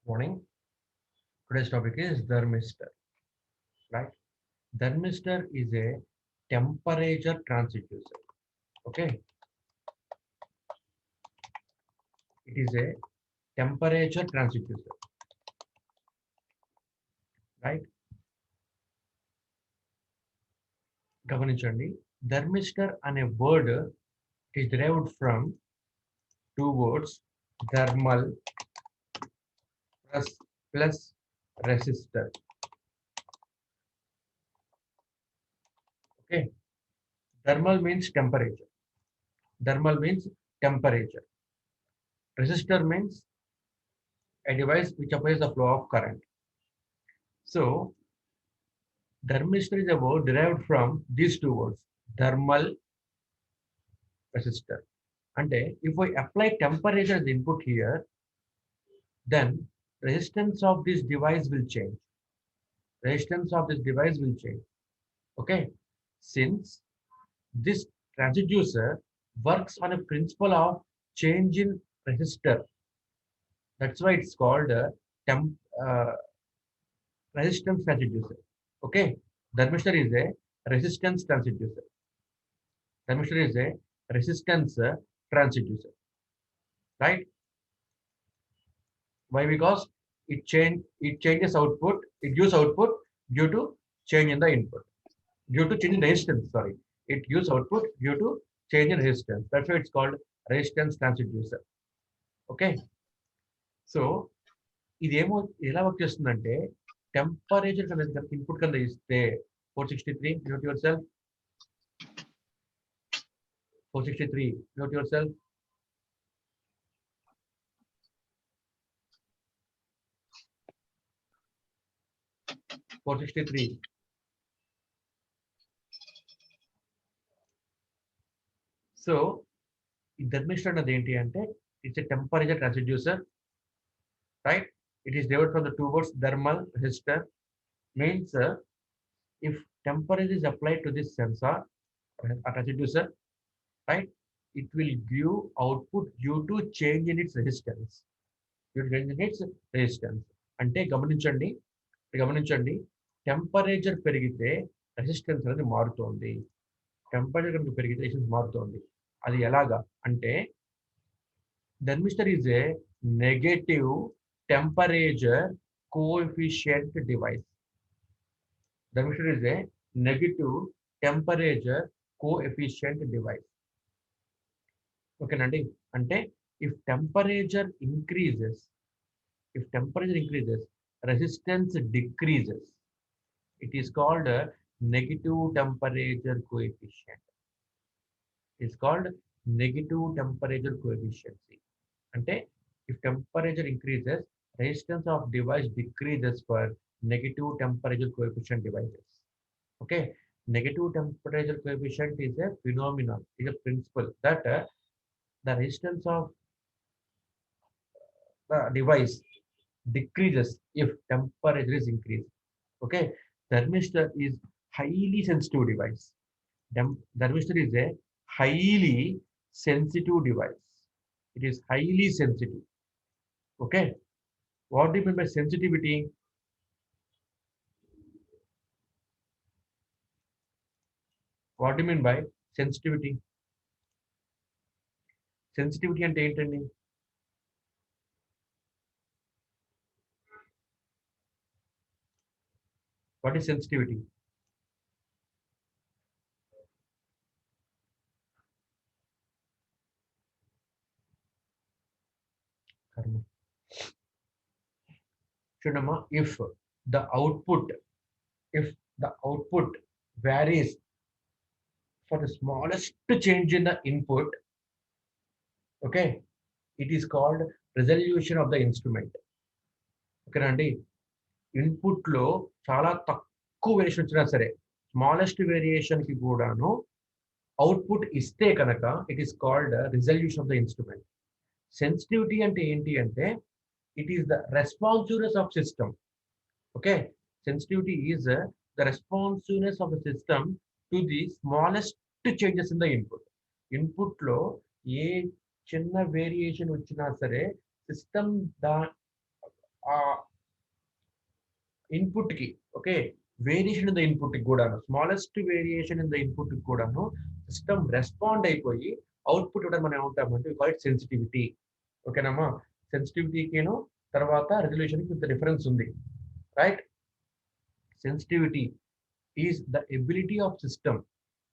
Morning. Today's topic is thermistor, right? Thermistor is a temperature transducer. Okay, it is a temperature transducer, right? గమనించండి thermistor అనే word is derived from two words thermal plus resistor. Okay, thermal means temperature. Thermal means temperature. Resistor means a device which applies the flow of current. So thermistor is a word derived from these two words, thermal resistor. And if we apply temperature as input here, then resistance of this device will change. Resistance of this device will change. Okay. Since this transducer works on a principle of change in resistor, that's why it's called a temp, uh, resistance transducer. Okay. Thermistor is a resistance transducer. Thermistor is a resistance transducer, right? Why? Because it changes output, it gives output due to change in the input, due to change in resistance. Sorry, it gives output due to change in resistance. That's why it's called resistance transducer. Okay, so ఇదేమో ఎలా work చేస్తుందంటే temperature కనుక input కింద ఇస్తే 463 note yourself 463 note yourself 463. So ఈ thermistor అన్నది ఏంటి అంటే it's a temperature transducer, right? It is derived from the two words thermal resistor. Means if temperature is applied to this sensor or transducer, right, it will give output due to change in its resistance. Due to change in its resistance. అంటే గమనించండి temperature పెరిగితే resistance అనేది మారుతోంది. Temperature కనుక పెరిగితే resistance మారుతోంది. అది ఎలాగా అంటే thermistor is a negative temperature coefficient device. Thermistor is a negative temperature coefficient device. Okay, Nandi? Ante if temperature increases, resistance decreases. It is called a negative temperature coefficient. It is called negative temperature coefficient. అంటే if temperature increases, resistance of device decreases for negative temperature coefficient devices. Okay, negative temperature coefficient is a phenomenon, is a principle that the resistance of the device decreases if temperature is increased. Okay, thermistor is highly sensitive device. Thermistor is a highly sensitive device. It is highly sensitive. Okay, what do you mean by sensitivity? What do you mean by sensitivity? Sensitivity అంటే ఏంటండి? What is sensitivity? చూడమ్మా, the output if the output varies for the smallest change in the input, okay, it is called resolution of the instrument. Okay అండి, input లో చాలా తక్కువ variation వచ్చినా సరే smallest variation కి కూడాను అవుట్పుట్ ఇస్తే కనుక it is called resolution of the instrument. Sensitivity అంటే ఏంటి అంటే it is the responsiveness of system. Okay, sensitivity is the responsiveness of the system to the smallest changes in the input. Input లో ఏ చిన్న variation వచ్చినా సరే system ఆ input కి okay variation in the input కి కూడాను smallest variation in the input కి కూడాను సిస్టమ్ రెస్పాండ్ అయిపోయి అవుట్పుట్ కూడా మనం ఏమంటామంటే క్వైట్ సెన్సిటివిటీ ఓకేనమ్మా సెన్సిటివిటీకిను తర్వాత రెజల్యూషన్ కి డిఫరెన్స్ ఉంది right sensitivity is the ability of system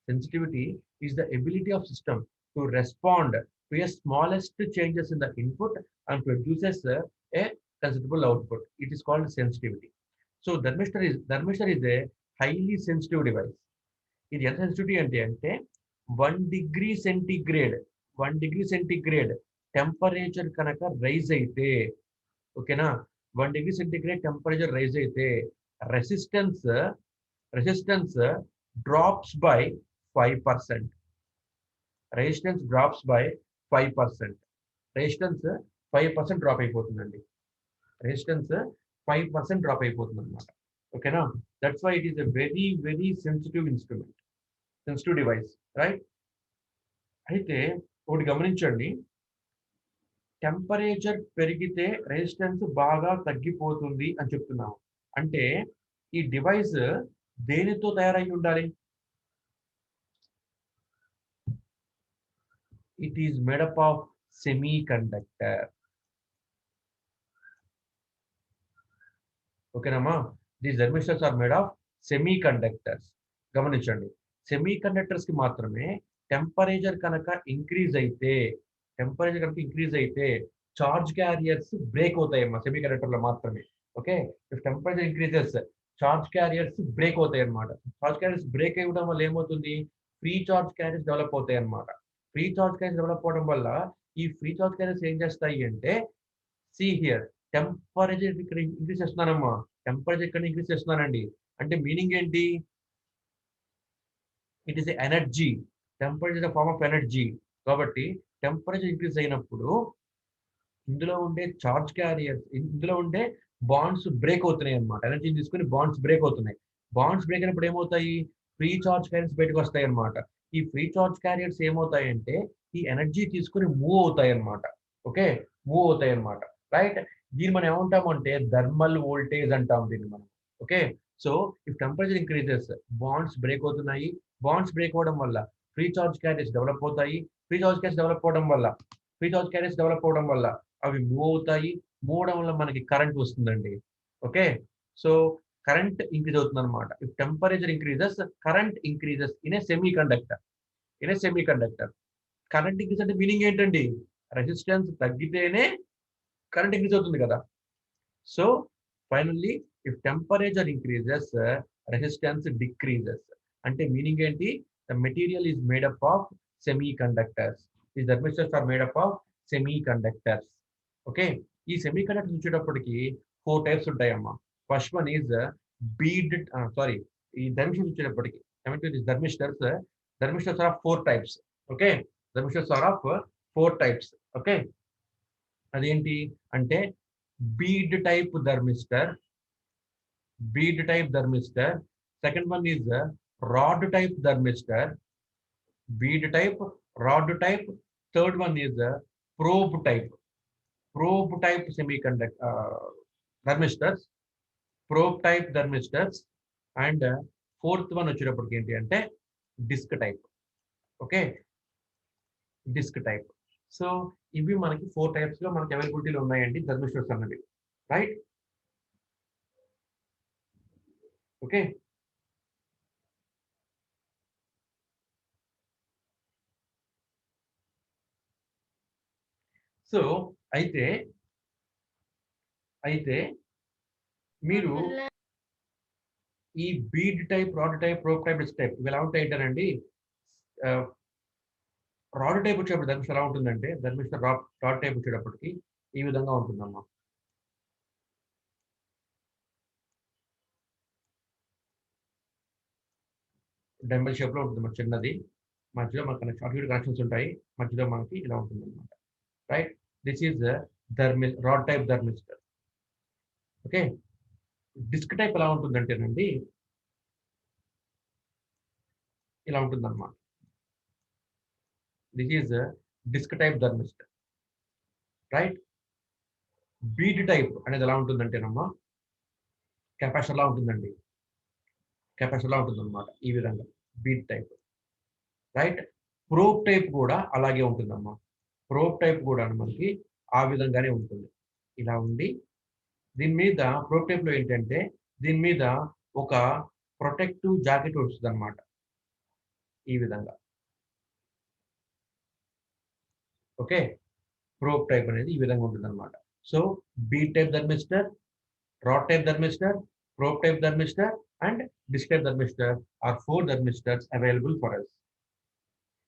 sensitivity is the ability of system to respond to a smallest changes in the input and produces a considerable output. It is called sensitivity. So thermistor is a highly sensitive device. ఇది ఎంత sensitivity అంటే 1 degree centigrade temperature కనుక rise అయితే ఓకేనా 1 degree centigrade temperature rise అయితే resistance resistance drops by 5%. Resistance drops by 5%. Resistance 5% drop అయిపోతుందండి resistance 5% drop అయిపోతుంది అనమాట ఓకేనా that's why it is a very very sensitive device right అయితే ఒకటి గమనించండి టెంపరేచర్ పెరిగితే రెసిస్టెన్స్ బాగా తగ్గిపోతుంది అని చెప్తున్నాము అంటే ఈ డివైస్ దేనితో తయారై ఉండాలి it is made up of semiconductor ఓకేనమ్మా these thermistors are made of semiconductors గమనించండి సెమీకండక్టర్స్ కి మాత్రమే టెంపరేచర్ కనుక ఇంక్రీజ్ అయితే చార్జ్ క్యారియర్స్ బ్రేక్ అవుతాయమ్మా సెమీకండక్టర్ లో మాత్రమే okay if temperature increases charge carriers break అవుతాయి అన్నమాట చార్జ్ క్యారియర్స్ బ్రేక్ అవ్వడం వల్ల ఏమవుతుంది ఫ్రీ చార్జ్ క్యారియర్స్ డెవలప్ అవుతాయి అన్నమాట ఫ్రీ చార్జ్ క్యారియర్స్ డెవలప్ అవడం వల్ల ఈ ఫ్రీ చార్జ్ క్యారియర్స్ ఏం చేస్తాయి అంటే సి హియర్ టెంపరేచర్ ఇక్కడ ఇంక్రీజ్ చేస్తున్నానమ్మా టెంపరేచర్ ఇక్కడ ఇంక్రీజ్ చేస్తున్నానండి అంటే మీనింగ్ ఏంటి it is energy temperature form of energy కాబట్టి టెంపరేచర్ ఇంక్రీజ్ అయినప్పుడు ఇందులో ఉండే చార్జ్ క్యారియర్స్ ఇందులో ఉండే బాండ్స్ బ్రేక్ అవుతున్నాయి అన్నమాట ఎనర్జీని తీసుకుని బాండ్స్ బ్రేక్ అవుతున్నాయి బాండ్స్ బ్రేక్ అయినప్పుడు ఏమవుతాయి ఫ్రీ చార్జ్ క్యారియర్స్ బయటకు వస్తాయి అన్నమాట ఈ ఫ్రీ చార్జ్ క్యారియర్స్ ఏమవుతాయంటే ఈ ఎనర్జీ తీసుకుని మూవ్ అవుతాయి అన్నమాట ఓకే మూవ్ అవుతాయి అన్నమాట రైట్ దీన్ని మనం ఏమంటామంటే థర్మల్ వోల్టేజ్ అంటాం దీన్ని మనం okay so if temperature increases bonds break అవుతున్నాయి బాండ్స్ బ్రేక్ అవడం వల్ల ఫ్రీ చార్జ్ క్యారియర్స్ డెవలప్ అవుతాయి ఫ్రీ చార్జ్ క్యారియర్స్ డెవలప్ అవడం వల్ల అవి మూవ్ అవుతాయి మూవ్ అవడం వల్ల మనకి కరెంట్ వస్తుందండి ఓకే సో కరెంట్ ఇంక్రీజ్ అవుతుంది అనమాట if temperature increases current increases in a semiconductor current increase అంటే మీనింగ్ ఏంటండి రెసిస్టెన్స్ తగ్గితేనే కరెంట్ ఇంక్రీజ్ అవుతుంది కదా so finally if temperature increases resistance decreases అంటే మీనింగ్ ఏంటి the material is made up of semiconductors ఈ thermistors are made up of semiconductors okay ఈ semiconductors వచ్చేటప్పటికి 4 టైప్స్ ఉంటాయమ్మా first one is bead sorry ఈ thermistors వచ్చేటప్పటికి thermistors are of 4 types okay థర్మిస్టర్స్ are of 4 types okay అదేంటి అంటే bead type thermistor second one is rod type thermistor bead type, rod type. Third one is probe type semiconductor thermistors, probe type thermistors, and fourth one వచ్చేటప్పటికి ఏంటి అంటే disc type okay disc type so ఇవి మనకి 4 types లో మనకి అవైలబిలిటీలో ఉన్నాయండి థర్మిస్టర్స్ అన్నవి రైట్ ఓకే సో అయితే మీరు ఈ bead type rod type probe type disc type ఇవి ఎలా ఉంటాయి అంటేనండి రాడ్ టైప్ వచ్చేటప్పుడు ధర్మిష్ట ఎలా ఉంటుందంటే ధర్మిష్ట రాడ్ టైప్ వచ్చేటప్పటికి ఈ విధంగా ఉంటుందమ్మా డెంబల్ షేప్ లో ఉంటుంది చిన్నది మధ్యలో మనకి కనెక్షన్స్ ఉంటాయి మధ్యలో మనకి ఇలా ఉంటుంది అనమాట right this is rod type thermistor okay disc type ఎలా ఉంటుందంటేనండి ఇలా ఉంటుంది అనమాట this is disc type thermistor right bead type అనేది ఎలా ఉంటుందంటేనమ్మా కెపాసిటర్ లా ఉంటుందండి. కెపాసిటర్ లా ఉంటుంది అనమాట. ఈ విధంగా beat type, right. Probe type కూడా అలాగే ఉంటుందమ్మా. ప్రోబ్ టైప్ కూడా మనకి ఆ విధంగానే ఉంటుంది. ఇలా ఉండి దీని మీద ప్రోబ్ టైప్ లో ఏంటంటే దీని మీద ఒక ప్రొటెక్టివ్ జాకెట్ వస్తుంది అనమాట. ఈ విధంగా. ఓకే. ప్రోబ్ టైప్ అనేది ఈ విధంగా ఉంటుంది అనమాట. So beat type thermistor, rod type thermistor, probe type thermistor, and disk type thermistor are 4 thermistors available for us.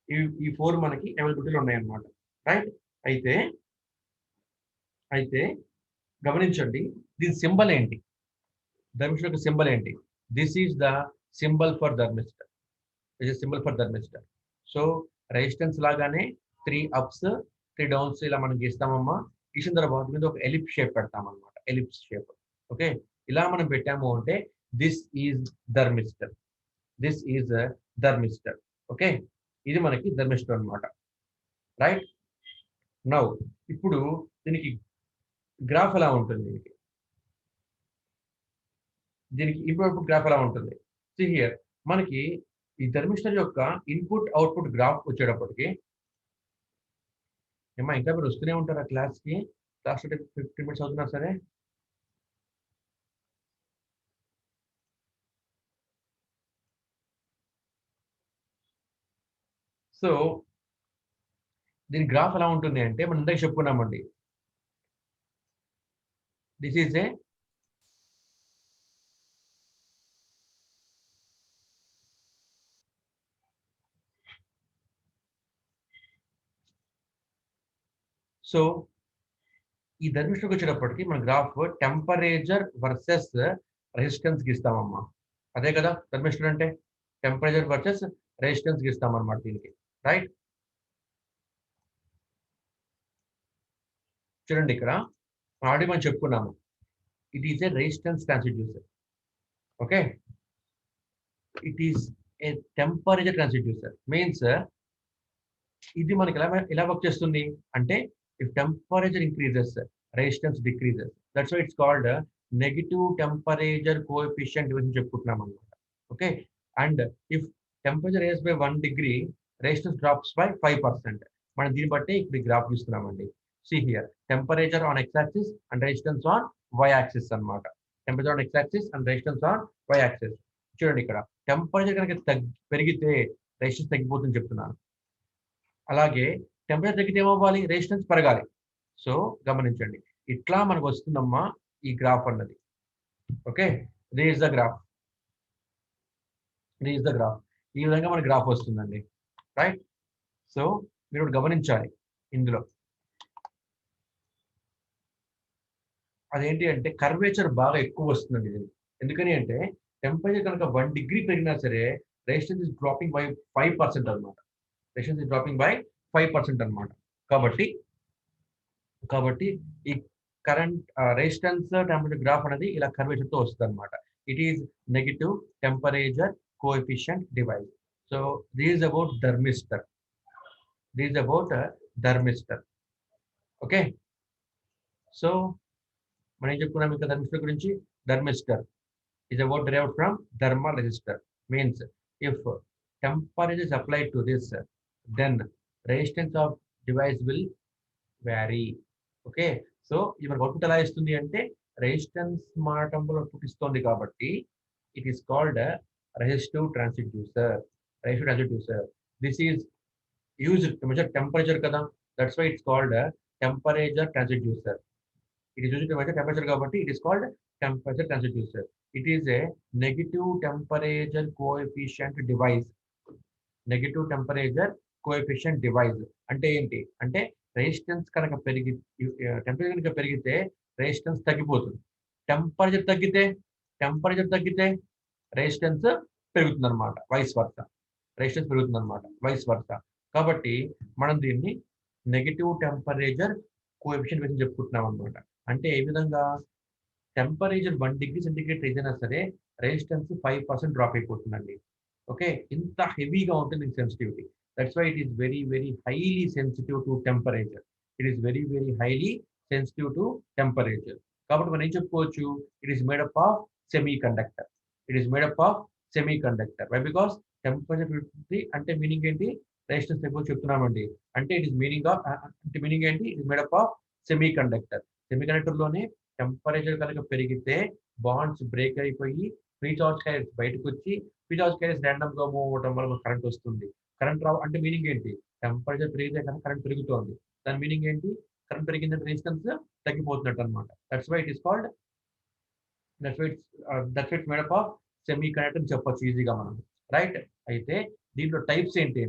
ఈ 4 మనకి అవైలబిలిటీలో ఉన్నాయన్నమాట. రైట్. అయితే అయితే గమనించండి, దీని సింబల్ ఏంటి? థర్మిస్టర్ యొక్క సింబల్ ఏంటి? This is the symbol for thermistor. This is symbol for thermistor. So resistance లాగానే 3 అప్స్ 3 డౌన్స్ ఇలా మనం గీస్తామమ్మా. గీసిన తర్వాత మీద ఒక ఎలిప్స్ షేప్ పెడతామన్నమాట. Ellipse shape. ఓకే. ఇలా మనం పెట్టాము అంటే this is thermistor. This is thermistor. Okay. ఇది మనకి థర్మిస్టర్ అన్నమాట. రైట్. నౌ ఇప్పుడు దీనికి గ్రాఫ్ ఎలా ఉంటుంది? దీనికి ఇన్పుట్ గ్రాఫ్ ఎలా ఉంటుంది? సీ హియర్ మనకి ఈ థర్మిస్టర్ యొక్క ఇన్పుట్ అవుట్పుట్ గ్రాఫ్ వచ్చేటప్పటికి ఏమా ఇంకా మీరు వస్తూనే ఉంటారా క్లాస్కి? క్లాస్ 15 మినిట్స్ అవుతున్నా సరే. సో దీని గ్రాఫ్ ఎలా ఉంటుంది అంటే మనం ఇందాక చెప్పుకున్నామండి. దిస్ ఈజ్ ఏ సో ఈ థర్మిస్టర్కి వచ్చేటప్పటికి మన గ్రాఫ్ టెంపరేచర్ వర్సెస్ రెసిస్టెన్స్ గీస్తామమ్మా. అదే కదా థర్మిస్టర్ అంటే, టెంపరేచర్ వర్సెస్ రెసిస్టెన్స్ గీస్తామన్నమాట దీనికి. రైట్. చూడండి ఇక్కడ ఆల్రెడీ మనం చెప్పుకున్నాము. It is a resistance transducer. Okay. It is a temperature transducer. Means ఇది మనకి ఎలా వర్క్ చేస్తుంది అంటే if temperature increases resistance decreases. That's why it's called negative temperature coefficient division చెప్పుకుంటున్నాం అనమాట. Okay. And if temperature rise by 1 degree resistance drops by 5%. మనం దీన్ని బట్టి ఇప్పుడు ఈ గ్రాఫ్ ఇస్తున్నామండి. See here temperature on X axis and resistance on why axis అన్నమాట. Temperature on X axis and resistance on why యాక్సిస్. చూడండి ఇక్కడ టెంపరేచర్ కనుక పెరిగితే రెసిస్టెన్స్ తగ్గిపోతుందని చెప్తున్నాను. అలాగే టెంపరేచర్ తగ్గితే ఏమవ్వాలి? రెసిస్టెన్స్ పెరగాలి. సో గమనించండి, ఇట్లా మనకు వస్తుందమ్మా ఈ గ్రాఫ్ అన్నది. Okay. This is the graph. This is the graph. ఈ విధంగా మన గ్రాఫ్ వస్తుందండి. రైట్. సో మీరు గమనించాలి ఇందులో అదేంటి అంటే కర్వేచర్ బాగా ఎక్కువ వస్తుందండి ఇది. ఎందుకని అంటే టెంపరేచర్ కనుక 1 degree పెరిగినా సరే రెసిస్టెన్స్ ఇస్ డ్రాపింగ్ బై 5% అనమాట. రెసిస్టెన్స్ ఇస్ డ్రాపింగ్ బై 5% అనమాట. కాబట్టి కాబట్టి ఈ కరెంట్ రెసిస్టెన్స్ టెంపరేచర్ గ్రాఫ్ అనేది ఇలా కర్వేచర్ తో వస్తుంది అనమాట. It is negative temperature coefficient device. So this is about thermistor. This is about thermistor. Okay. So మనం ఏం చెప్పుకున్నాం ఇంకా థర్మిస్టర్ గురించి? Thermistor is about derived from thermal resistor. Means if temperature is applied to this, then resistance of device will vary. Okay. So ఇది మనకు output ఎలా ఇస్తుంది అంటే రెసిస్టెన్స్ మారటంలో అవుట్పుట్ ఇస్తుంది కాబట్టి it is called resistive transducer. Resistive transducer. This is used to measure temperature కదా. That's why it's called temperature transducer. It is used to measure temperature కాబట్టి it is called temperature transducer. It is a negative temperature coefficient device. Negative temperature coefficient device అంటే ఏంటి అంటే resistance కనుక temperature కనుక పెరిగితే resistance తగ్గిపోతుంది. Temperature తగ్గితే resistance పెరుగుతుంది అనమాట. Vice versa. రెసిస్టెన్స్ పెరుగుతుంది అనమాట. Vice versa. కాబట్టి మనం దీన్ని నెగటివ్ టెంపరేచర్ కోఎఫిషియంట్ గురించి చెప్పుకుంటున్నాం అనమాట. అంటే ఏ విధంగా టెంపరేచర్ 1 degree సెంటిగ్రేడ్ ఏదైనా సరే రెసిస్టెన్స్ 5% డ్రాప్ అయిపోతుందండి. ఓకే. ఇంత హెవీగా ఉంటుంది sensitivity. That's why it is very very highly sensitive to temperature. It is very very highly sensitive to temperature. కాబట్టి మనం ఏం చెప్పుకోవచ్చు, it is made up of semiconductor. It is made up of semiconductor. Why? Because temperature 50 అంటే meaning ఏంటి, resistance ఎక్కువ చెప్తున్నామండి. అంటే it is meaning of, అంటే మీనింగ్ ఏంటి, it made up of semiconductor. Semiconductor లోనే టెంపరేచర్ కనుక పెరిగితే బాండ్స్ బ్రేక్ అయిపోయి ఫ్రీ చార్జ్ క్యారియర్స్ బయటకు వచ్చి, ఫ్రీ చార్జ్ క్యారియర్స్ ర్యాండమ్ గా మూవ్ అవ్వడం వల్ల కరెంట్ వస్తుంది. కరెంట్ రావు అంటే మీనింగ్ ఏంటి, టెంపరేచర్ పెరిగితే కనుక కరెంట్ పెరుగుతోంది. దాని మీనింగ్ ఏంటి, కరెంట్ పెరిగిందంటే రెసిస్టెన్స్ తగ్గిపోతున్నట్టు అనమాట. That's why it is called, that's it's made up of semiconductor అని చెప్పొచ్చు ఈజీగా మనం. రైట్? అయితే దీంట్లో టైప్స్ ఏంటి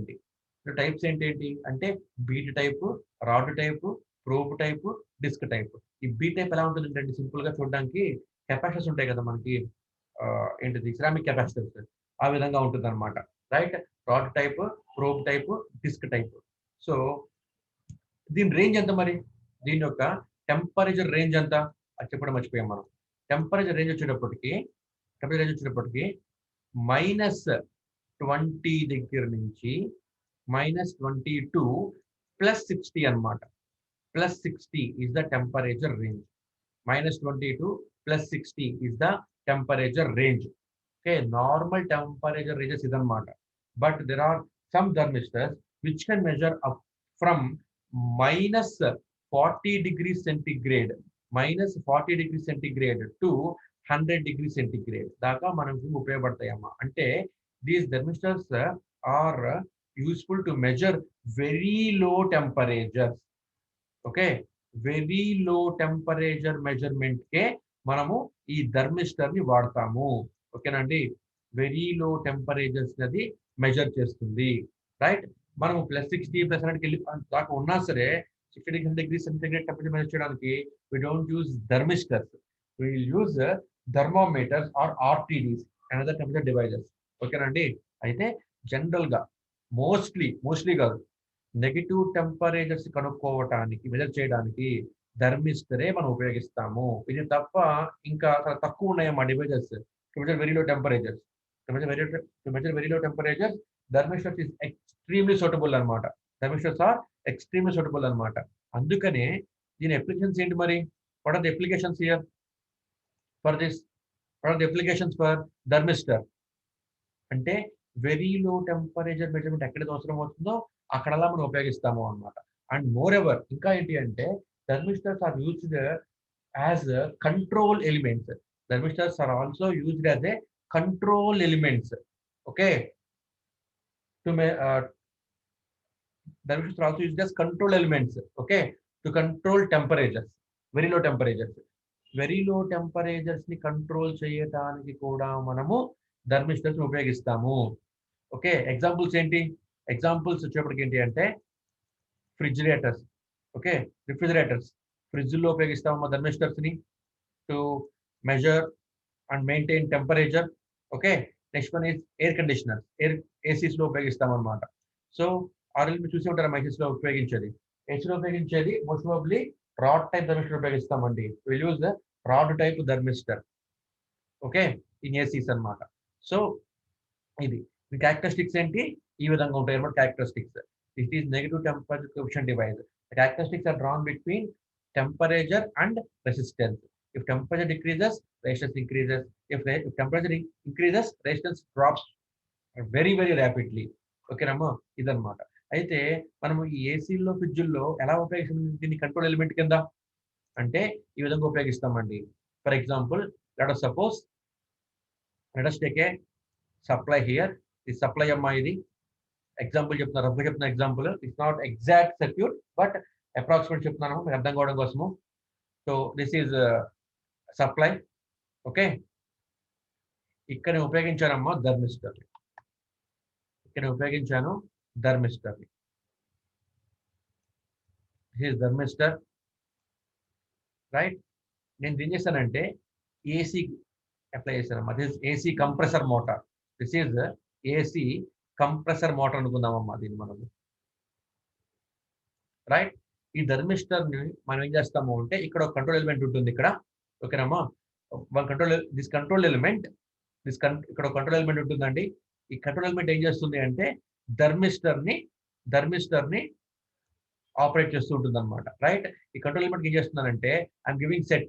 టైప్స్ ఏంటి అంటే bead type, rod type, probe type, disc type. ఈ బీ టైప్ ఎలా ఉంటుంది అంటే సింపుల్ గా చూడడానికి కెపాసిటర్స్ ఉంటాయి కదా మనకి, ఏంటిది సిరామిక్ కెపాసిటర్స్, ఆ విధంగా ఉంటుంది అనమాట. Right? Rod type, probe type, disc type. So దీని రేంజ్ ఎంత మరి, దీని యొక్క టెంపరేచర్ రేంజ్ ఎంత అది చెప్పడం మర్చిపోయాం మనం. టెంపరేచర్ రేంజ్ వచ్చేటప్పటికి -20 దగ్గర నుంచి -20 టు +60 అనమాట. +60 is the temperature range. -20 to +60 is the temperature range. Okay, normal temperature ranges idanamata. But there are some thermistors which can measure up from -40 degrees centigrade, -40 degrees centigrade to 100 degrees centigrade దాకా మనకి ఉపయోగపడతాయమ్మా. అంటే these thermistors are useful to measure very low temperatures. Okay, very low temperature measurement కే మనము ఈ thermistor ని వాడతాము. ఓకేనండి, very low temperatures అది మెజర్ చేస్తుంది. రైట్? మనము +60 +100 వెళ్ళి దాకా ఉన్నా సరే 60 degrees సెంటిగ్రేడ్ టెంపరేచర్ మెజర్ చేయడానికి we don't use thermistors, we will use thermometers or RTDs, another temperature devices. ఓకేనండి, అయితే జనరల్ గా మోస్ట్లీ కాదు, నెగిటివ్ టెంపరేచర్స్ కనుక్కోవటానికి, మెజర్ చేయడానికి థర్మిస్టరే మనం ఉపయోగిస్తాము. ఇది తప్ప ఇంకా తక్కువ ఉన్నాయి మా devices to measure very low temperatures. Very low temperatures thermistors is extremely suitable అనమాట. థర్మిస్టర్స్ ఆర్ ఎక్స్ట్రీమ్లీ సూటబుల్ అనమాట. అందుకనే దీని అప్లికేషన్స్ ఏంటి మరి, what are the applications here for this, what are the applications for thermistor అంటే very low temperature measurement ఎక్కడైతే అవసరం అవుతుందో అక్కడలా మనం ఉపయోగిస్తాము అనమాట. అండ్ మోర్ ఎవర్ ఇంకా ఏంటి అంటే thermistors are used as control elements. Thermistors are also used as a control elements. Okay, thermistors are also used as control elements, okay, to control temperatures, very low temperatures. Very low temperatures ని control చేయడానికి కూడా మనము థర్మిస్టర్స్ ని ఉపయోగిస్తాము. Okay, examples ఏంటి, examples వచ్చేప్పటికి ఏంటి అంటే ఫ్రిజిరేటర్స్. ఓకే, రిఫ్రిజిరేటర్స్, ఫ్రిడ్జ్ లో ఉపయోగిస్తాము థర్మిస్టర్స్ ని to measure and maintain temperature. Okay, next one is air conditioners, ACs లో ఉపయోగిస్తాం అనమాట. సో ఆల్రెడీ మీరు చూసి ఉంటారు ఏసీస్ లో ఉపయోగించేది. ఏసీలో ఉపయోగించేది most probably rod type thermistor ఉపయోగిస్తామండి. Will use rod type thermistor. Okay, in ACs అనమాట. సో ఇది క్యారెక్టరిస్టిక్స్ ఏంటి, ఈ విధంగా ఉంటాయి అన్నమాట characteristics. It is negative temperature coefficient device. The characteristics are drawn between temperature and resistance. If temperature decreases, resistance increases. If temperature increases, resistance drops very rapidly. Okay నమ్మా, ఇదన్నమాట. అయితే మనము ఈ ఏసీల్లో ఫ్రిడ్జ్ల్లో ఎలా ఉపయోగిస్తాం దీన్ని కంట్రోల్ ఎలిమెంట్ కింద అంటే ఈ విధంగా ఉపయోగిస్తామండి. For example let us suppose, let us take a supply here. ఈ సప్లై అమ్మా, ఇది ఎగ్జాంపుల్ చెప్తున్నా, రఫ్గా చెప్తున్నా example. It's not exact circuit but approximate చెప్తున్నాను మీకు అర్థం కావడం కోసము. So this is supply. Okay, ఇక్కడ ఉపయోగించానమ్మా థర్మిస్టర్, ఇక్కడ ఉపయోగించాను thermistor. This is thermistor. Right, నేను ఏం చేశానంటే ఏసీ అప్లై చేశానమ్మా. This AC compressor motor. This is AC compressor motor అనుకుందామమ్మా దీన్ని మనము. రైట్, ఈ థర్మిస్టర్ ని మనం ఏం చేస్తాము అంటే ఇక్కడ ఒక కంట్రోల్ ఎలిమెంట్ ఉంటుంది ఇక్కడ. ఓకేనమ్మా, దిస్ కంట్రోల్ ఎలిమెంట్, ఇక్కడ ఒక కంట్రోల్ ఎలిమెంట్ ఉంటుందండి. ఈ కంట్రోల్ ఎలిమెంట్ ఏం చేస్తుంది అంటే థర్మిస్టర్ ని ఆపరేట్ చేస్తూ ఉంటుంది అనమాట. రైట్? ఈ కంట్రోల్ ఎలిమెంట్ ఏం చేస్తున్నానంటే I'm giving set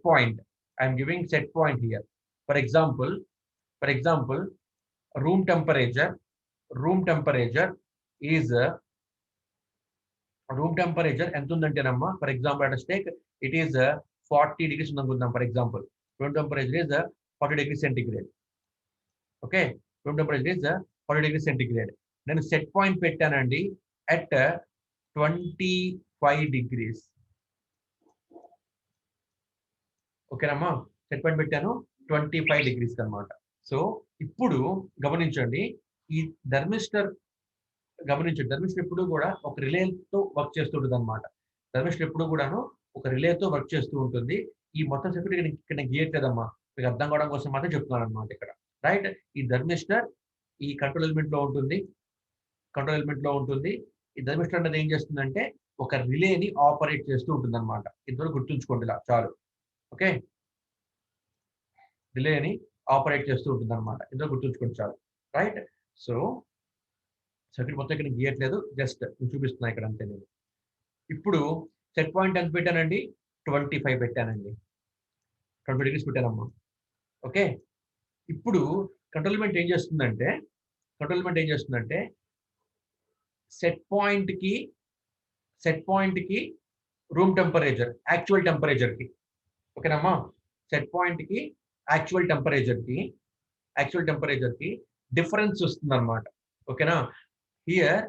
point here. For example room temperature is room temperature ఎంత ఉందంటేనమ్మా, for example at stake it is 40 degrees ఉందనుకుందాం. For example room temperature is 40 degrees centigrade. Okay, room temperature is 40 degrees centigrade. నేను set point పెట్టానండి at 25 degrees. ఓకేనమ్మా, set point పెట్టాను 25 degrees అనమాట. So ఇప్పుడు గమనించండి, ఈ థర్మిస్టర్ ఎప్పుడు కూడా ఒక రిలేతో వర్క్ చేస్తూ ఉంటుంది అనమాట. థర్మిస్టర్ ఎప్పుడు కూడాను ఒక రిలేతో వర్క్ చేస్తూ ఉంటుంది. ఈ మొత్తం సర్క్యూట్ ఇక్కడ గీయట్లేదమ్మా, మీకు అర్థం కావడం కోసం మాత్రం చెప్తున్నాను అనమాట ఇక్కడ. రైట్? ఈ థర్మిస్టర్ ఈ కంట్రోల్ ఎలిమెంట్ లో ఉంటుంది. ఈ థర్మిస్టర్ అనేది ఏం చేస్తుందంటే ఒక రిలేని ఆపరేట్ చేస్తూ ఉంటుంది అనమాట. ఇంతవరకు గుర్తుంచుకోండి, ఇలా చాలు. ఓకే, రిలేని ఆపరేట్ చేస్తూ ఉంటుంది అనమాట. ఇంతవరకు గుర్తుంచుకోండి చాలు. రైట్? సో సర్క్యూట్ మొత్తం ఇక్కడ గీయట్లేదు, జస్ట్ చూపిస్తున్నా ఇక్కడ అంతే. నేను ఇప్పుడు సెట్ పాయింట్ ఎంత పెట్టానండి? 25 పెట్టానండి. 20 degrees పెట్టానమ్మా. ఓకే, ఇప్పుడు కంట్రోల్ ఎలిమెంట్ ఏం చేస్తుందంటే సెట్ పాయింట్ కి రూమ్ టెంపరేచర్ యాక్చువల్ టెంపరేచర్కి, ఓకేనమ్మా, సెట్ పాయింట్ కి యాక్చువల్ టెంపరేచర్కి డిఫరెన్స్ వస్తుంది అనమాట. ఓకేనా? Here,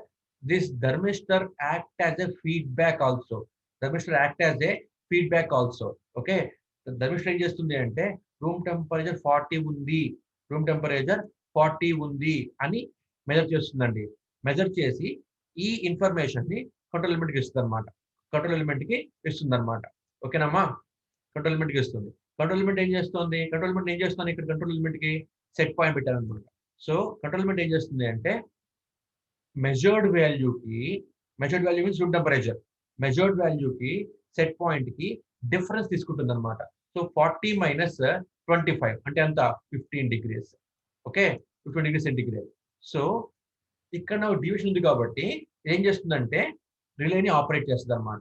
this thermistor act as a feedback also. Okay. Thermistor ఏం చేస్తుంది అంటే రూమ్ టెంపరేచర్ 40 ఉంది అని మెజర్ చేస్తుందండి. మెజర్ చేసి ఈ ఇన్ఫర్మేషన్ ని కంట్రోల్ ఎలిమెంట్ కి ఇస్తుంది అనమాట. ఓకేనమ్మా, కంట్రోల్ ఎలిమెంట్ కి ఇస్తుంది. కంట్రోల్ ఎలిమెంట్ ఏం చేస్తుంది ఇక్కడ కంట్రోల్ ఎలిమెంట్ కి సెట్ పాయింట్ పెట్టాను అనమాట. సో కంట్రోల్ ఎలిమెంట్ ఏం చేస్తుంది అంటే measured value means room temperature, measured వాల్యూకి సెట్ పాయింట్ కి డిఫరెన్స్ తీసుకుంటుంది అనమాట. సో 40 - 25 అంటే ఎంత? 15 degrees. Okay, 15 degrees centigrade. So ఇక్కడ డివిజన్ ఉంది కాబట్టి ఏం చేస్తుందంటే రిలేని ఆపరేట్ చేస్తుంది అనమాట.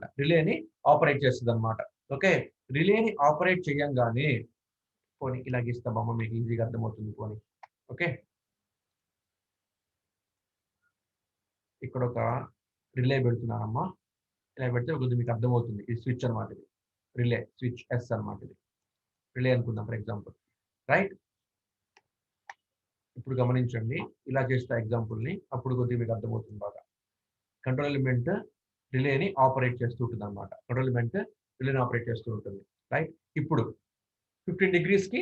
ఓకే, రిలేని ఆపరేట్ చేయంగానే పోనీ ఇలాగ ఇస్తా బొమ్మ, మీకు ఈజీగా అర్థమవుతుంది. పోనీ ఓకే, ఇక్కడ ఒక రిలే పెడుతున్నానమ్మా. ఇలా పెడితే కొద్దిగా మీకు అర్థమవుతుంది. ఇది స్విచ్ అనమాట. ఇది రిలే స్విచ్ ఎస్ అనమాట. ఇది రిలే అనుకుందాం ఫర్ ఎగ్జాంపుల్. రైట్? ఇప్పుడు గమనించండి, ఇలా చేస్తా ఎగ్జాంపుల్ని, అప్పుడు కొద్దిగా మీకు అర్థమవుతుంది బాగా. కంట్రోల్ ఎలిమెంట్ రిలేని ఆపరేట్ చేస్తూ ఉంటుంది అనమాట. రైట్? ఇప్పుడు 15 degrees కి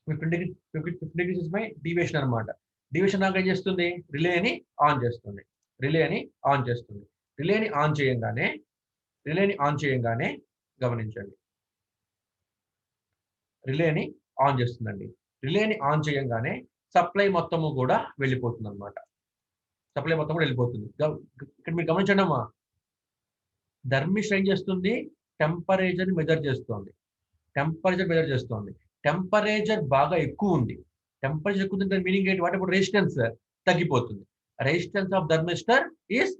15 degrees బై డీవియేషన్ అనమాట. డీవియేషన్ దాకా ఏం చేస్తుంది? రిలేని ఆన్ చేస్తుంది. రిలేని ఆన్ చేయంగానే గమనించండి, రిలేని ఆన్ చేస్తుందండి. రిలేని ఆన్ చేయంగానే సప్లై మొత్తము కూడా వెళ్ళిపోతుంది అనమాట. ఇక్కడ మీరు గమనించండి అమ్మా, థర్మిస్టర్ ఏం చేస్తుంది? టెంపరేచర్ మెజర్ చేస్తుంది. టెంపరేచర్ బాగా ఎక్కువ ఉంది. మీనింగ్ ఏంటి? What about resistance? తగ్గిపోతుంది. Resistance of thermistor is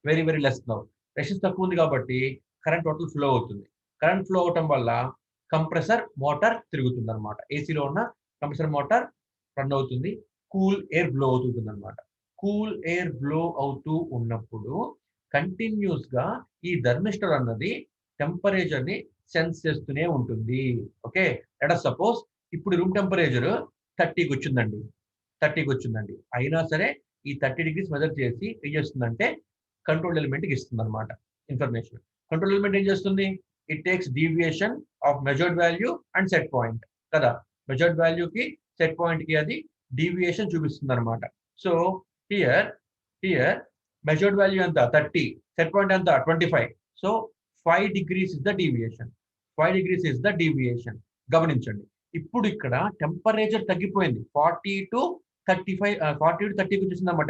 very very less now. రెసిస్టెన్స్ తక్కువ ఉంది కాబట్టి కరెంట్ టోటల్ ఫ్లో అవుతుంది. కరెంట్ ఫ్లో అవటం వల్ల కంప్రెసర్ మోటార్ తిరుగుతుంది అనమాట. ఏసీలో ఉన్న కంప్రెసర్ మోటార్ రన్ అవుతుంది. కూల్ ఎయిర్ బ్లో అవుతుంది అనమాట. కూల్ ఎయిర్ బ్లో అవుతూ ఉన్నప్పుడు కంటిన్యూస్ గా ఈ థర్మిస్టర్ అన్నది టెంపరేచర్ ని సెన్స్ చేస్తూనే ఉంటుంది. ఓకే, లెట్ us సపోజ్ ఇప్పుడు రూమ్ టెంపరేచర్ 30కి వచ్చిందండి. అయినా సరే ఈ 30 degrees మెజర్ చేసి ఏం చేస్తుందంటే కంట్రోల్ ఎలిమెంట్కి ఇస్తుంది అనమాట ఇన్ఫర్మేషన్. కంట్రోల్ ఎలిమెంట్ ఏం చేస్తుంది? It takes deviation of measured value and set point కదా. మెజర్డ్ వాల్యూకి సెట్ పాయింట్ కి అది డీవియేషన్ చూపిస్తుంది అనమాట. సో హియర్ మెజర్డ్ వాల్యూ ఎంత? 30, సెట్ పాయింట్ ఎంత? 25. So 5 degrees is the deviation. గమనించండి, ఇప్పుడు ఇక్కడ టెంపరేచర్ తగ్గిపోయింది. 40 to 30కి వచ్చేసింది అన్నమాట.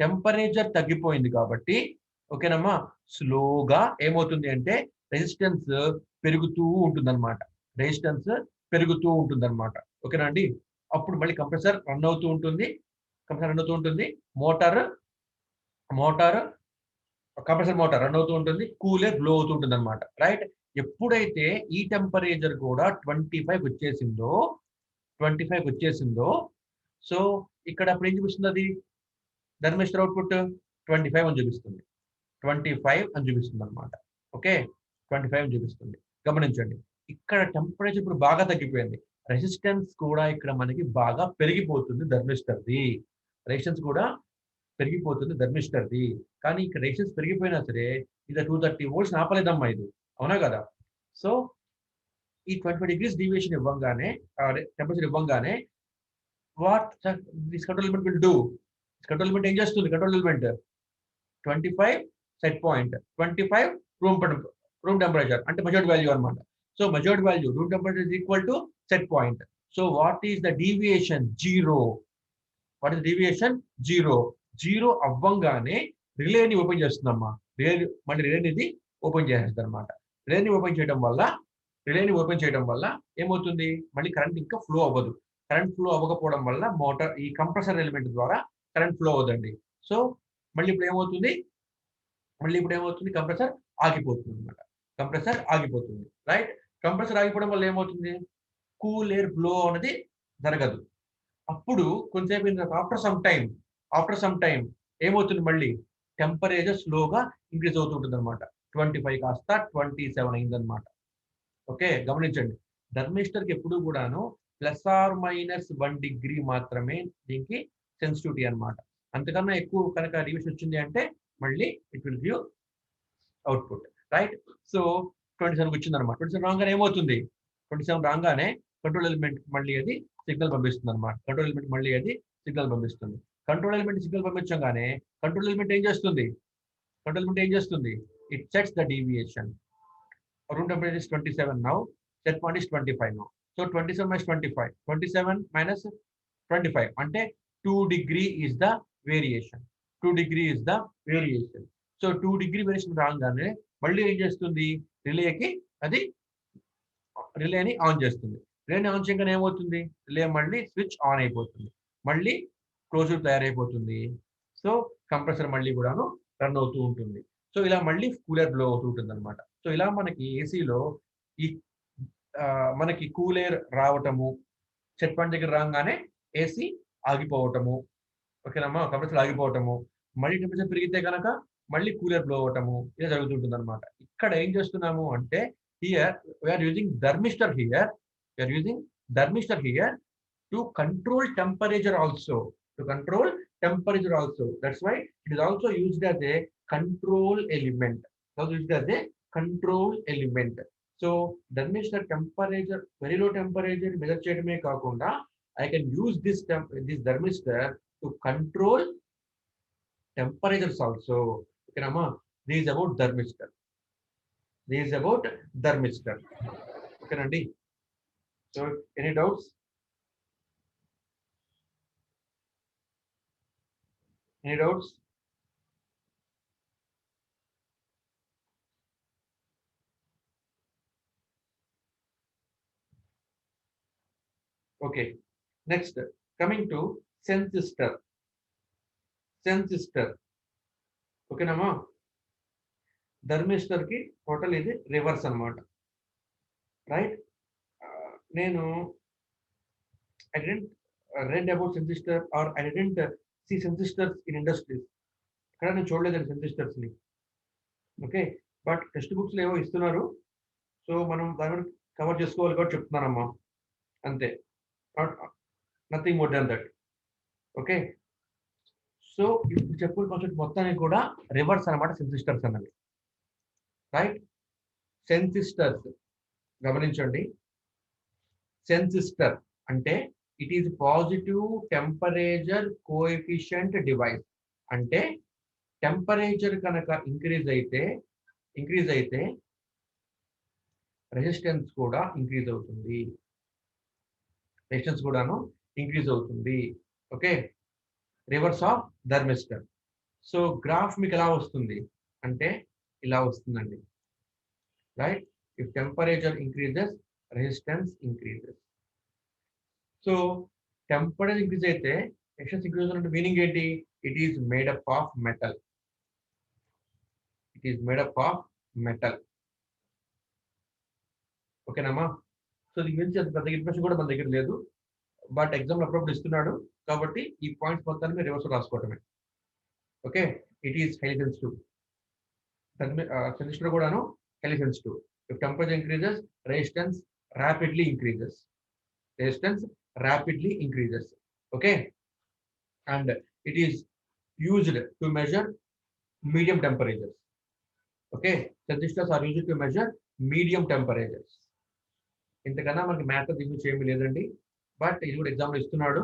టెంపరేచర్ తగ్గిపోయింది కాబట్టి ఓకేనమ్మా, స్లోగా ఏమవుతుంది అంటే రెసిస్టెన్స్ పెరుగుతూ ఉంటుందన్నమాట. ఓకేనా అండి? అప్పుడు మళ్ళీ కంప్రెసర్ రన్ అవుతూ ఉంటుంది. Motor motor compressor motor run అవుతూ ఉంటుంది, కూలర్ బ్లో అవుతూ ఉంటుంది అనమాట. రైట్. ఎప్పుడైతే ఈ టెంపరేచర్ కూడా 25 వచ్చేసిందో 25 వచ్చేసిందో సో ఇక్కడ అప్పుడు ఏం చూపిస్తుంది అది థర్మిస్టర్ అవుట్పుట్ 25 అని చూపిస్తుంది. 25 అని చూపిస్తుంది అనమాట. ఓకే, 25 అని చూపిస్తుంది. గమనించండి, ఇక్కడ టెంపరేచర్ ఇప్పుడు బాగా తగ్గిపోయింది. రెసిస్టెన్స్ కూడా ఇక్కడ మనకి బాగా పెరిగిపోతుంది థర్మిస్టర్ది. రెసిస్టెన్స్ కూడా పెరిగిపోతుంది థర్మిస్టర్ది. కానీ ఇక్కడ రెసిస్టెన్స్ పెరిగిపోయినా సరే ఇది 230 వోల్ట్స్ ఆపలేదమ్మా ఇది. అవునా కదా? సో ఈ 25 డిగ్రీస్ డీవియేషన్ ఇవ్వంగానే టెంపరేచర్ ఇవ్వంగానే what this control element will do? Control element ఏం చేస్తుంది? Control element 25 set point, 25 room temperature అంటే మెజర్డ్ వాల్యూ అనమాట. So measured value room temperature is equal to set point. So what is the deviation? Zero. What is deviation? Zero. Zero అవ్వంగానే రిలేని open చేస్తుందమ్మా. మళ్ళీ రిలేని open చేసేస్తుంది అనమాట. రిలేని open చేయడం వల్ల ఏమవుతుంది? మళ్ళీ కరెంట్ ఇంకా ఫ్లో అవ్వదు. కరెంట్ ఫ్లో అవ్వకపోవడం వల్ల మోటార్ ఈ కంప్రెసర్ ఎలిమెంట్ ద్వారా కరెంట్ ఫ్లో అవ్వదండి. సో మళ్ళీ ఇప్పుడు ఏమవుతుంది? కంప్రెసర్ ఆగిపోతుంది అనమాట. కంప్రెసర్ ఆగిపోతుంది. రైట్. కంప్రెసర్ ఆగిపోవడం వల్ల ఏమవుతుంది? కూల్ ఎయిర్ బ్లో అనేది జరగదు. అప్పుడు కొంచెంసేపు ఆఫ్టర్ సమ్ టైం ఏమవుతుంది? మళ్ళీ టెంపరేచర్ స్లోగా ఇంక్రీజ్ అవుతూ ఉంటుంది అనమాట. 25 కాస్త 27 అయిందనమాట. ఓకే, గమనించండి, థర్మిస్టర్కి ఎప్పుడు కూడాను ±1 డిగ్రీ మాత్రమే దీనికి సెన్సిటివిటీ అనమాట. అంతకన్నా ఎక్కువ కనుక డీవియేషన్ వచ్చింది అంటే మళ్ళీ it will give output. Right. So 27 వచ్చింది అనమాట. 27 రాగానే ఏమవుతుంది? 27 రాగానే కంట్రోల్ ఎలిమెంట్ మళ్ళీ అది సిగ్నల్ పంపిస్తుంది అనమాట. కంట్రోల్ ఎలిమెంట్ సిగ్నల్ పంపించగానే కంట్రోల్ ఎలిమెంట్ ఏం చేస్తుంది? It sets the deviation. Room temperature is 27 now. Set point is 25 now. So 27 minus 25. 27 minus 25. అంటే 2 degree is the variation. 2 degree is the variation. So 2 degree variation రాగానే మళ్ళీ ఏం చేస్తుంది? రిలేని on చేస్తుంది. రిలేని on చేయగానే ఏమవుతుంది? రిలే మళ్ళీ స్విచ్ ఆన్ అయిపోతుంది. మళ్ళీ క్లోజ్డ్ తయారైపోతుంది. సో కంప్రెసర్ మళ్ళీ కూడాను రన్ అవుతూ ఉంటుంది. సో ఇలా మళ్ళీ కూలర్ బ్లో అవుతూ ఉంటుంది అనమాట. సో ఇలా మనకి ఏసీలో ఈ మనకి కూల్ ఎయిర్ రావటము, సెట్ పాయింట్ దగ్గర రాగానే ఏసీ ఆగిపోవటము, ఓకేనమ్మా, కంప్రెసర్ ఆగిపోవటము, మళ్ళీ టెంపరేచర్ పెరిగితే కనుక మళ్ళీ కూలర్ బ్లో అవటము, ఇలా జరుగుతుంటుంది అనమాట. ఇక్కడ ఏం చేస్తున్నాము అంటే here we are using thermistor here to control temperature also. That's why it is also used as a control element. So thermistor temperature, very low temperature measure చేయడమే కాకుండా I can use this thermistor to control temperatures also. Okay, Nama? This is about thermistor. Okay, Nandi? So any doubts? Okay. Next, coming to sensistor. Okay, Nama? Thermistor కి total ఇది reverse అనమాట. Right. నేను I didn't read about sensistor or I didn't see sensistors in industries. ఇక్కడ నేను చూడలేదండి సెన్సిస్టర్స్ ని. Okay, but text books లో ఏవో ఇస్తున్నారు. సో మనం దాని కవర్ చేసుకోవాలి కాబట్టి చెప్తున్నానమ్మా, అంతే. Nothing more than that. Okay, so ఇప్పుడు చెప్పుకునే కాన్సెప్ట్ మొత్తానికి కూడా రివర్స్ అనమాట సెన్సిస్టర్స్ అన్నది. రైట్. సెన్సిస్టర్స్ గమనించండి. సెన్సిస్టర్ అంటే it is positive temperature coefficient device. అంటే టెంపరేచర్ కనుక ఇంక్రీజ్ అయితే రెసిస్టెన్స్ కూడా ఇంక్రీజ్ అవుతుంది. Okay, reverse of thermistor. So graph మీకు ఎలా వస్తుంది అంటే ఇలా వస్తుందండి. Right. If temperature increases, resistance increases. So temperature increase అయితే రెసిస్టెన్స్ ఇంక్రీజ్ అంటే మీనింగ్ ఏంటి? It is made up of metal. It is made up of metal. ఓకేనమ్మా. సో దీని గురించి అంత పెద్ద ఇన్ఫర్మేషన్ కూడా మన దగ్గర లేదు, బట్ ఎగ్జామ్ అప్పుడప్పుడు ఇస్తున్నాడు కాబట్టి ఈ పాయింట్స్ మొత్తాన్ని మీరు రివర్స్ రాసుకోవటమే. Okay, it is highly sensitive. Sensitive కూడాను highly sensitive. If temperature increases, resistance rapidly increases. Resistance rapidly increases. Okay, and it is used to measure medium temperatures. Okay, transistors are used to measure medium temperatures. ఇంతకన్నా మనకి math దీనికి ఏమీ లేదండి, but ఇది కూడా ఎగ్జామ్లో ఇస్తున్నాడు.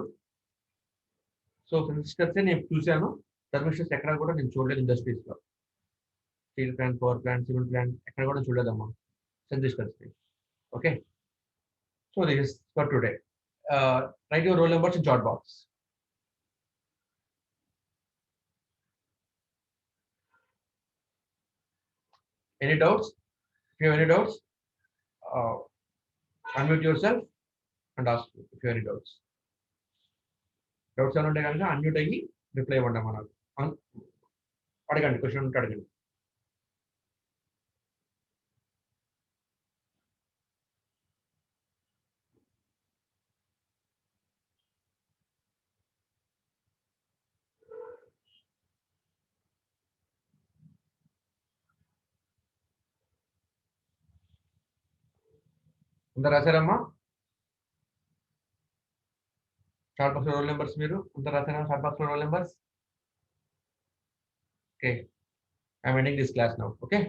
సో ట్రాన్సిస్టర్స్ నేను చూశాను, థర్మిస్టర్స్ ఎక్కడ కూడా నేను చూడలేదు ఇండస్ట్రీస్లో. Steel plant, power plant, cement plant ఎక్కడ కూడా చూడలేదమ్మా transistors. Okay, so this is for today. Write your roll numbers in chat box. Any doubts? If you have any doubts, unmute yourself and ask if you have any doubts. Doubts ఏమంటే కనుక unmute అయ్యి reply ఇవ్వండి అమ్మా. నాకు అడగండి, question ఉంటే అడగండి. అందరు రాశారమ్మా? చాట్ బాక్స్ రోల్ నెంబర్స్ మీరు అందరు రాశారా? Chat box roll numbers. Okay, I'm ending this class now. Okay.